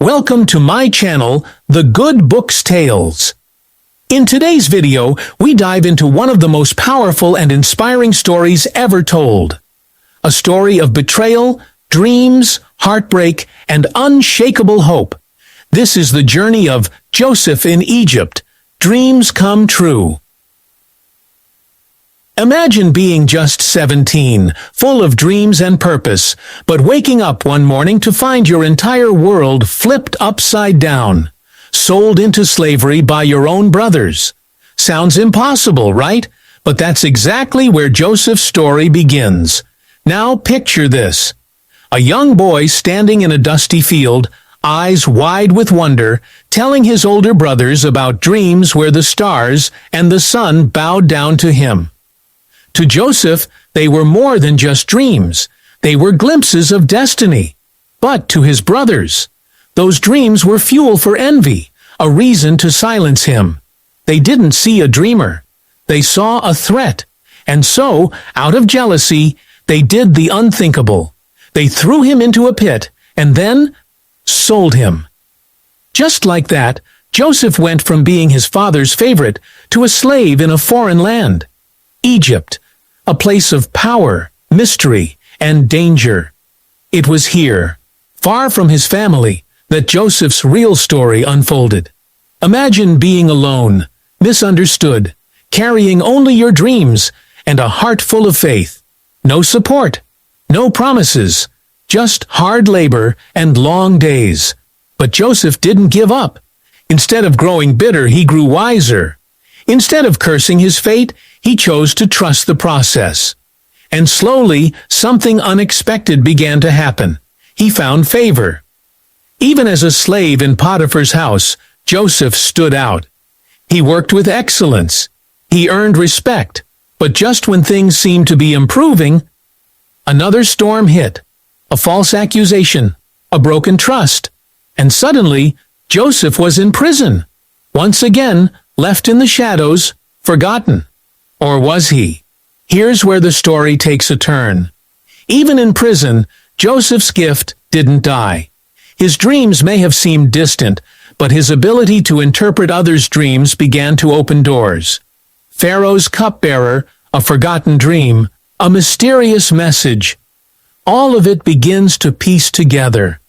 Welcome to my channel, The Good Books Tales. In today's video, we dive into one of the most powerful and inspiring stories ever told. A story of betrayal, dreams, heartbreak, and unshakable hope. This is the journey of Joseph in Egypt, Dreams Come True. Imagine being just 17, full of dreams and purpose, but waking up one morning to find your entire world flipped upside down, sold into slavery by your own brothers. Sounds impossible, right? But that's exactly where Joseph's story begins. Now picture this. A young boy standing in a dusty field, eyes wide with wonder, telling his older brothers about dreams where the stars and the sun bowed down to him. To Joseph, they were more than just dreams. They were glimpses of destiny. But to his brothers, those dreams were fuel for envy, a reason to silence him. They didn't see a dreamer. They saw a threat. And so, out of jealousy, they did the unthinkable. They threw him into a pit and then sold him. Just like that, Joseph went from being his father's favorite to a slave in a foreign land. Egypt, a place of power, mystery, and danger. It was here, far from his family, that Joseph's real story unfolded. Imagine being alone, misunderstood, carrying only your dreams and a heart full of faith. No support, no promises, just hard labor and long days. But Joseph didn't give up. Instead of growing bitter, he grew wiser. Instead of cursing his fate, he chose to trust the process. And slowly, something unexpected began to happen. He found favor. Even as a slave in Potiphar's house, Joseph stood out. He worked with excellence. He earned respect. But just when things seemed to be improving, another storm hit. A false accusation, a broken trust. And suddenly, Joseph was in prison. Once again, left in the shadows, forgotten. Or was he? Here's where the story takes a turn. Even in prison, Joseph's gift didn't die. His dreams may have seemed distant, but his ability to interpret others' dreams began to open doors. Pharaoh's cupbearer, a forgotten dream, a mysterious message. All of it begins to piece together.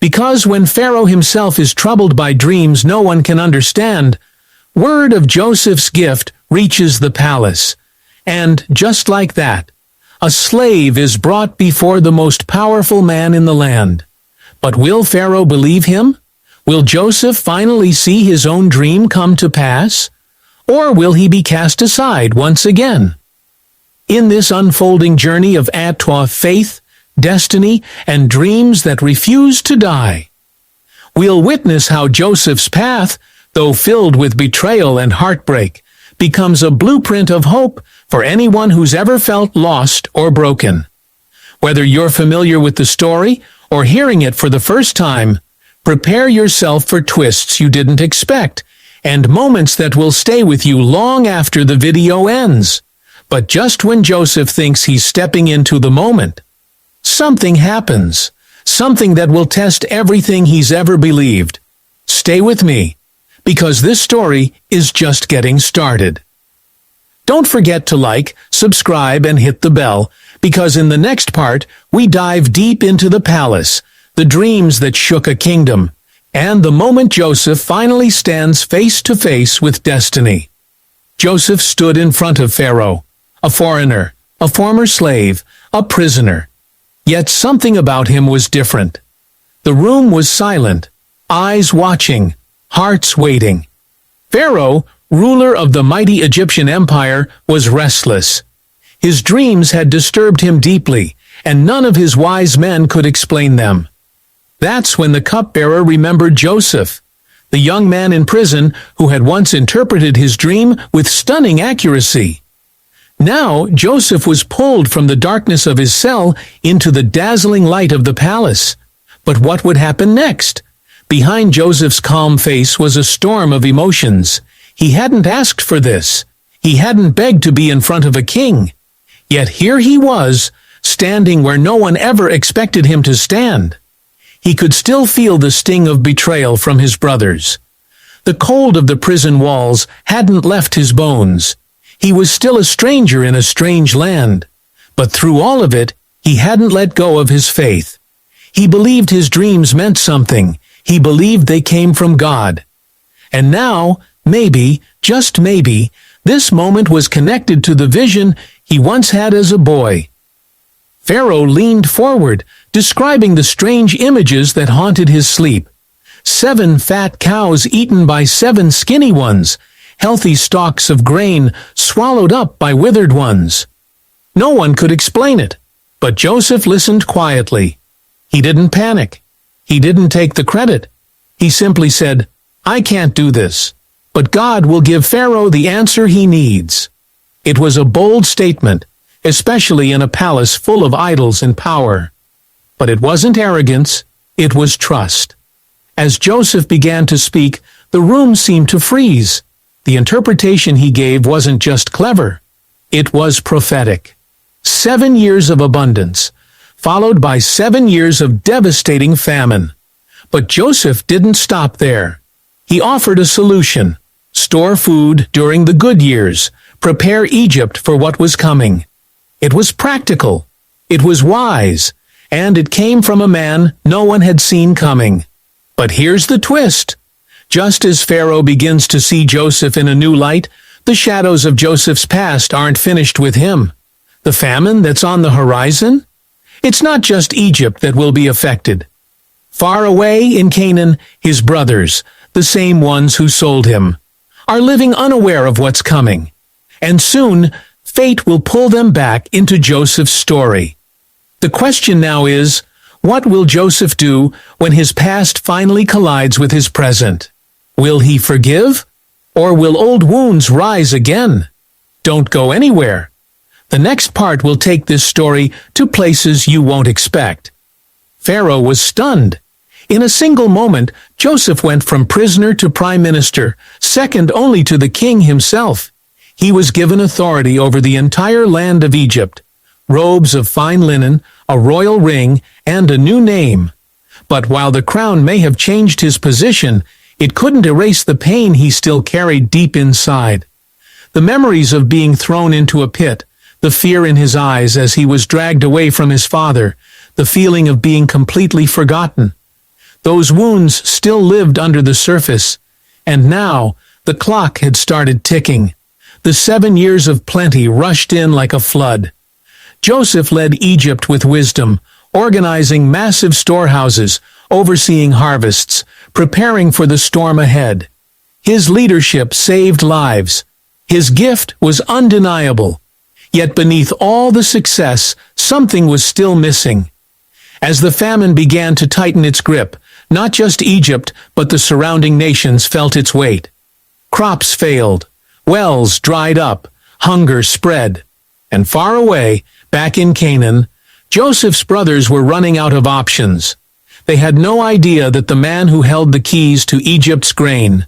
Because when Pharaoh himself is troubled by dreams no one can understand, word of Joseph's gift reaches the palace. And just like that, a slave is brought before the most powerful man in the land. But will Pharaoh believe him? Will Joseph finally see his own dream come to pass? Or will he be cast aside once again? In this unfolding journey of faith, destiny, and dreams that refuse to die, we'll witness how Joseph's path, though filled with betrayal and heartbreak, becomes a blueprint of hope for anyone who's ever felt lost or broken. Whether you're familiar with the story or hearing it for the first time, prepare yourself for twists you didn't expect and moments that will stay with you long after the video ends. But just when Joseph thinks he's stepping into the moment, something happens, something that will test everything he's ever believed. Stay with me, because this story is just getting started. Don't forget to like, subscribe, and hit the bell, because in the next part, we dive deep into the palace, the dreams that shook a kingdom, and the moment Joseph finally stands face to face with destiny. Joseph stood in front of Pharaoh, a foreigner, a former slave, a prisoner. Yet something about him was different. The room was silent, eyes watching, hearts waiting. Pharaoh, ruler of the mighty Egyptian empire, was restless. His dreams had disturbed him deeply, and none of his wise men could explain them. That's when the cupbearer remembered Joseph, the young man in prison who had once interpreted his dream with stunning accuracy. Now Joseph was pulled from the darkness of his cell into the dazzling light of the palace. But what would happen next? Behind Joseph's calm face was a storm of emotions. He hadn't asked for this. He hadn't begged to be in front of a king. Yet here he was, standing where no one ever expected him to stand. He could still feel the sting of betrayal from his brothers. The cold of the prison walls hadn't left his bones. He was still a stranger in a strange land. But through all of it, he hadn't let go of his faith. He believed his dreams meant something. He believed they came from God. And now, maybe, just maybe, this moment was connected to the vision he once had as a boy. Pharaoh leaned forward, describing the strange images that haunted his sleep. 7 fat cows eaten by 7 skinny ones, healthy stalks of grain swallowed up by withered ones. No one could explain it, but Joseph listened quietly. He didn't panic. He didn't take the credit. He simply said, "I can't do this, but God will give Pharaoh the answer he needs." It was a bold statement, especially in a palace full of idols and power. But it wasn't arrogance, it was trust. As Joseph began to speak, the room seemed to freeze. The interpretation he gave wasn't just clever, it was prophetic. 7 years of abundance, followed by 7 years of devastating famine. But Joseph didn't stop there. He offered a solution: store food during the good years, prepare Egypt for what was coming. It was practical, it was wise, and it came from a man no one had seen coming. But here's the twist. Just as Pharaoh begins to see Joseph in a new light, the shadows of Joseph's past aren't finished with him. The famine that's on the horizon? It's not just Egypt that will be affected. Far away in Canaan, his brothers, the same ones who sold him, are living unaware of what's coming. And soon, fate will pull them back into Joseph's story. The question now is, what will Joseph do when his past finally collides with his present? Will he forgive? Or will old wounds rise again? Don't go anywhere. The next part will take this story to places you won't expect. Pharaoh was stunned. In a single moment, Joseph went from prisoner to prime minister, second only to the king himself. He was given authority over the entire land of Egypt, robes of fine linen, a royal ring, and a new name. But while the crown may have changed his position, it couldn't erase the pain he still carried deep inside. The memories of being thrown into a pit, the fear in his eyes as he was dragged away from his father, the feeling of being completely forgotten. Those wounds still lived under the surface, and now the clock had started ticking. The 7 years of plenty rushed in like a flood. Joseph led Egypt with wisdom, organizing massive storehouses, overseeing harvests, preparing for the storm ahead. His leadership saved lives. His gift was undeniable. Yet beneath all the success, something was still missing. As the famine began to tighten its grip, not just Egypt, but the surrounding nations felt its weight. Crops failed. Wells dried up, hunger spread, and far away, back in Canaan, Joseph's brothers were running out of options. They had no idea that the man who held the keys to Egypt's grain,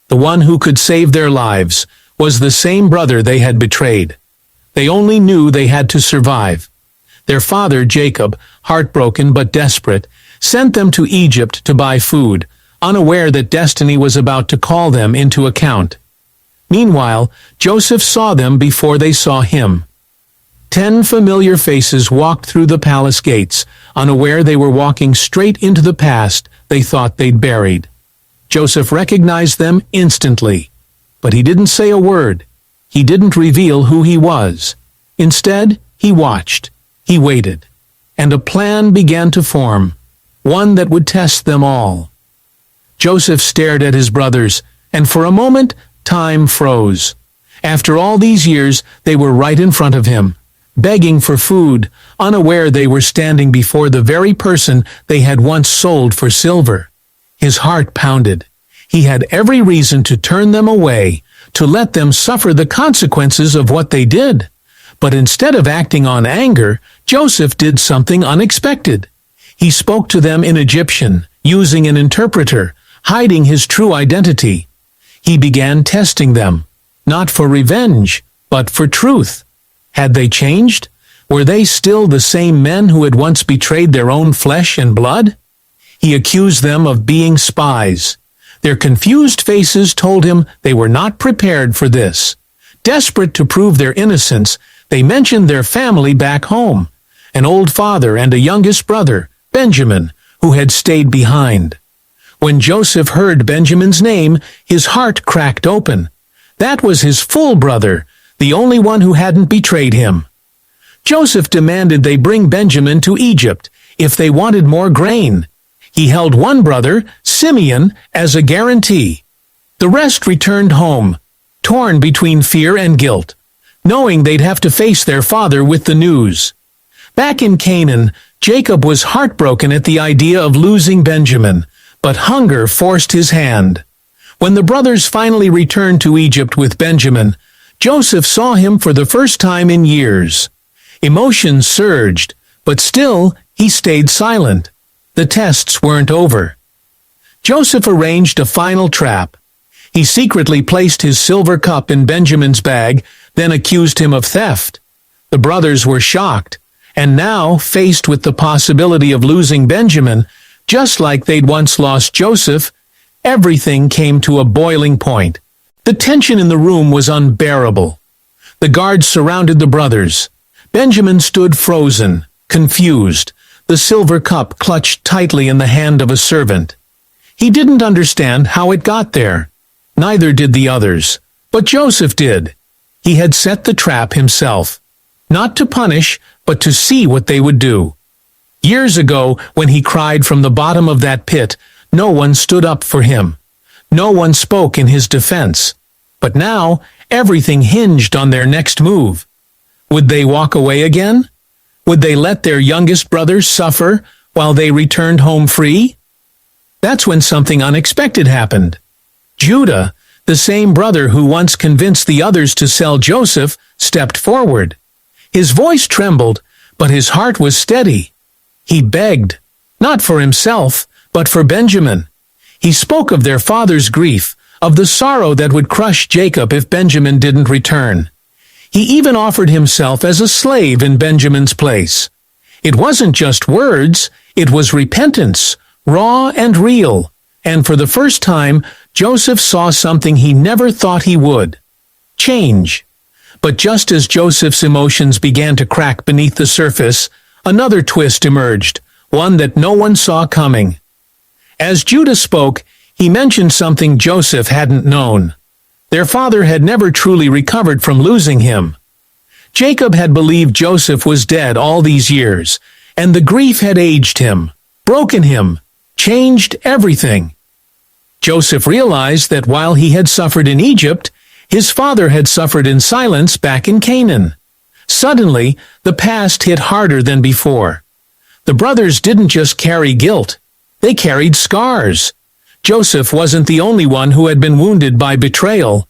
the one who could save their lives, was the same brother they had betrayed. They only knew they had to survive. Their father, Jacob, heartbroken but desperate, sent them to Egypt to buy food, unaware that destiny was about to call them into account. Meanwhile, Joseph saw them before they saw him. 10 familiar faces walked through the palace gates, unaware they were walking straight into the past they thought they'd buried. Joseph recognized them instantly, but he didn't say a word. He didn't reveal who he was. Instead, he watched. He waited. And a plan began to form, one that would test them all. Joseph stared at his brothers, and for a moment, time froze. After all these years, they were right in front of him, begging for food, unaware they were standing before the very person they had once sold for silver. His heart pounded. He had every reason to turn them away, to let them suffer the consequences of what they did. But instead of acting on anger, Joseph did something unexpected. He spoke to them in Egyptian, using an interpreter, hiding his true identity. He began testing them, not for revenge, but for truth. Had they changed? Were they still the same men who had once betrayed their own flesh and blood? He accused them of being spies. Their confused faces told him they were not prepared for this. Desperate to prove their innocence, they mentioned their family back home, an old father and a youngest brother, Benjamin, who had stayed behind. When Joseph heard Benjamin's name, his heart cracked open. That was his full brother, the only one who hadn't betrayed him. Joseph demanded they bring Benjamin to Egypt if they wanted more grain. He held one brother, Simeon, as a guarantee. The rest returned home, torn between fear and guilt, knowing they'd have to face their father with the news. Back in Canaan, Jacob was heartbroken at the idea of losing Benjamin, but hunger forced his hand. When the brothers finally returned to Egypt with Benjamin, Joseph saw him for the first time in years. Emotions surged, but still he stayed silent. The tests weren't over. Joseph arranged a final trap. He secretly placed his silver cup in Benjamin's bag, then accused him of theft. The brothers were shocked, and now, faced with the possibility of losing Benjamin, just like they'd once lost Joseph, everything came to a boiling point. The tension in the room was unbearable. The guards surrounded the brothers. Benjamin stood frozen, confused, the silver cup clutched tightly in the hand of a servant. He didn't understand how it got there. Neither did the others. But Joseph did. He had set the trap himself. Not to punish, but to see what they would do. Years ago, when he cried from the bottom of that pit, no one stood up for him. No one spoke in his defense. But now, everything hinged on their next move. Would they walk away again? Would they let their youngest brother suffer while they returned home free? That's when something unexpected happened. Judah, the same brother who once convinced the others to sell Joseph, stepped forward. His voice trembled, but his heart was steady. He begged, not for himself, but for Benjamin. He spoke of their father's grief, of the sorrow that would crush Jacob if Benjamin didn't return. He even offered himself as a slave in Benjamin's place. It wasn't just words, it was repentance, raw and real. And for the first time, Joseph saw something he never thought he would. Change. But just as Joseph's emotions began to crack beneath the surface, another twist emerged, one that no one saw coming. As Judah spoke, he mentioned something Joseph hadn't known. Their father had never truly recovered from losing him. Jacob had believed Joseph was dead all these years, and the grief had aged him, broken him, changed everything. Joseph realized that while he had suffered in Egypt, his father had suffered in silence back in Canaan. Suddenly, the past hit harder than before. The brothers didn't just carry guilt, they carried scars. Joseph wasn't the only one who had been wounded by betrayal.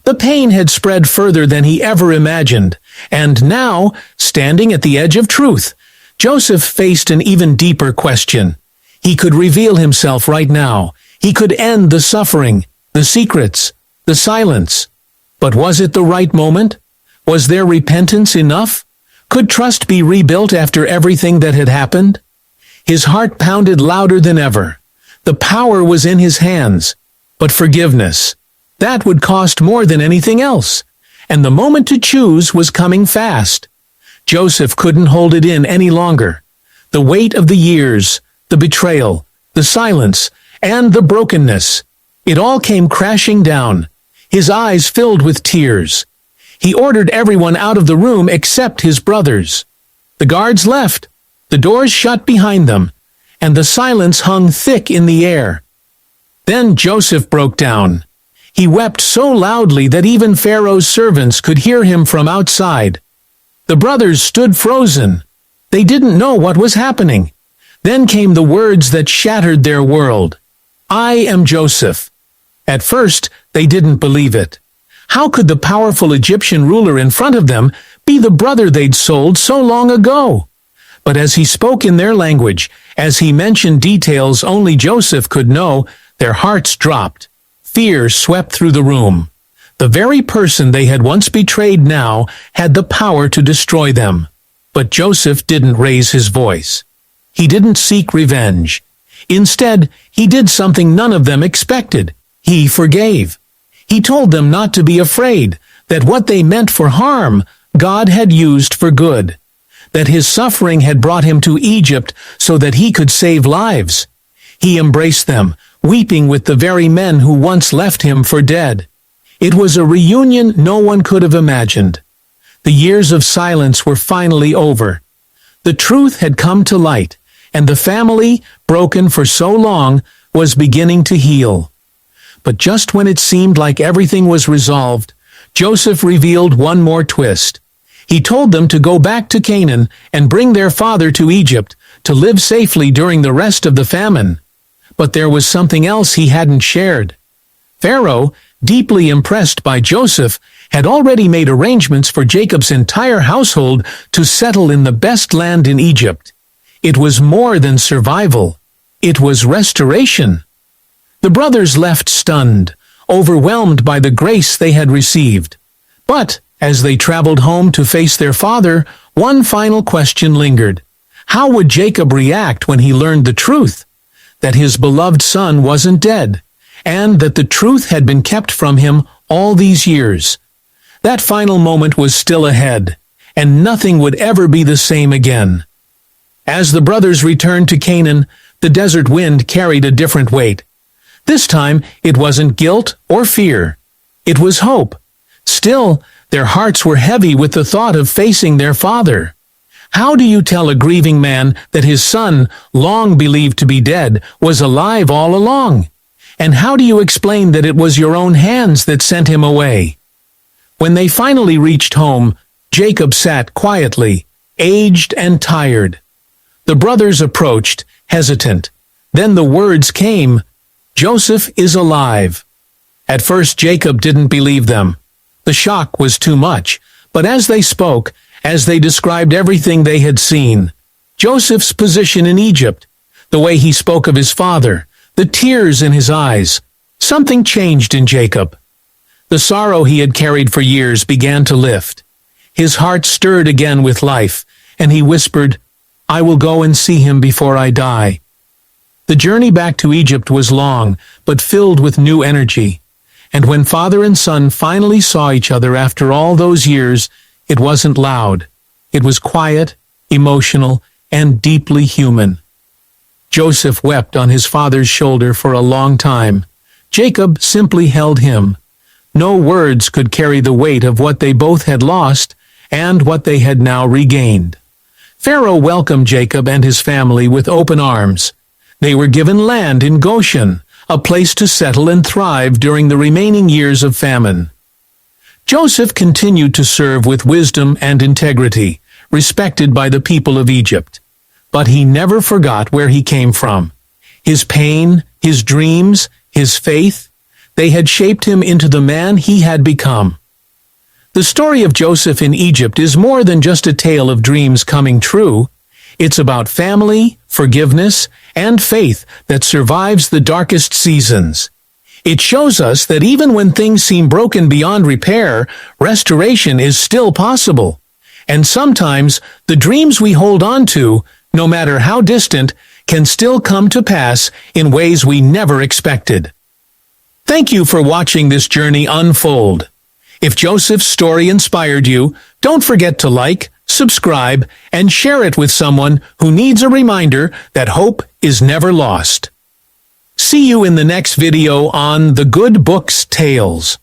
The pain had spread further than he ever imagined, and now, standing at the edge of truth, Joseph faced an even deeper question. He could reveal himself right now. He could end the suffering, the secrets, the silence. But was it the right moment? Was their repentance enough? Could trust be rebuilt after everything that had happened? His heart pounded louder than ever. The power was in his hands. But forgiveness, that would cost more than anything else. And the moment to choose was coming fast. Joseph couldn't hold it in any longer. The weight of the years, the betrayal, the silence, and the brokenness. It all came crashing down. His eyes filled with tears. He ordered everyone out of the room except his brothers. The guards left. The doors shut behind them, and the silence hung thick in the air. Then Joseph broke down. He wept so loudly that even Pharaoh's servants could hear him from outside. The brothers stood frozen. They didn't know what was happening. Then came the words that shattered their world. "I am Joseph." At first, they didn't believe it. How could the powerful Egyptian ruler in front of them be the brother they'd sold so long ago? But as he spoke in their language, as he mentioned details only Joseph could know, their hearts dropped. Fear swept through the room. The very person they had once betrayed now had the power to destroy them. But Joseph didn't raise his voice. He didn't seek revenge. Instead, he did something none of them expected. He forgave. He told them not to be afraid, that what they meant for harm, God had used for good. That his suffering had brought him to Egypt so that he could save lives. He embraced them, weeping with the very men who once left him for dead. It was a reunion no one could have imagined. The years of silence were finally over. The truth had come to light, and the family, broken for so long, was beginning to heal. But just when it seemed like everything was resolved, Joseph revealed one more twist. He told them to go back to Canaan and bring their father to Egypt to live safely during the rest of the famine. But there was something else he hadn't shared. Pharaoh, deeply impressed by Joseph, had already made arrangements for Jacob's entire household to settle in the best land in Egypt. It was more than survival. It was restoration. The brothers left stunned, overwhelmed by the grace they had received. But, as they traveled home to face their father, one final question lingered. How would Jacob react when he learned the truth? That his beloved son wasn't dead, and that the truth had been kept from him all these years. That final moment was still ahead, and nothing would ever be the same again. As the brothers returned to Canaan, the desert wind carried a different weight. This time, it wasn't guilt or fear. It was hope. Still, their hearts were heavy with the thought of facing their father. How do you tell a grieving man that his son, long believed to be dead, was alive all along? And how do you explain that it was your own hands that sent him away? When they finally reached home, Jacob sat quietly, aged and tired. The brothers approached, hesitant. Then the words came, "Joseph is alive." At first Jacob didn't believe them. The shock was too much, but as they spoke, as they described everything they had seen, Joseph's position in Egypt, the way he spoke of his father, the tears in his eyes, something changed in Jacob. The sorrow he had carried for years began to lift. His heart stirred again with life, and he whispered, "I will go and see him before I die." The journey back to Egypt was long, but filled with new energy. And when father and son finally saw each other after all those years, it wasn't loud. It was quiet, emotional, and deeply human. Joseph wept on his father's shoulder for a long time. Jacob simply held him. No words could carry the weight of what they both had lost and what they had now regained. Pharaoh welcomed Jacob and his family with open arms. They were given land in Goshen, a place to settle and thrive during the remaining years of famine. Joseph continued to serve with wisdom and integrity, respected by the people of Egypt. But he never forgot where he came from. His pain, his dreams, his faith, they had shaped him into the man he had become. The story of Joseph in Egypt is more than just a tale of dreams coming true. It's about family, forgiveness, and faith that survives the darkest seasons. It shows us that even when things seem broken beyond repair, restoration is still possible. And sometimes, the dreams we hold on to, no matter how distant, can still come to pass in ways we never expected. Thank you for watching this journey unfold. If Joseph's story inspired you, don't forget to like, subscribe, and share it with someone who needs a reminder that hope is never lost. See you in the next video on The Good Book's Tales.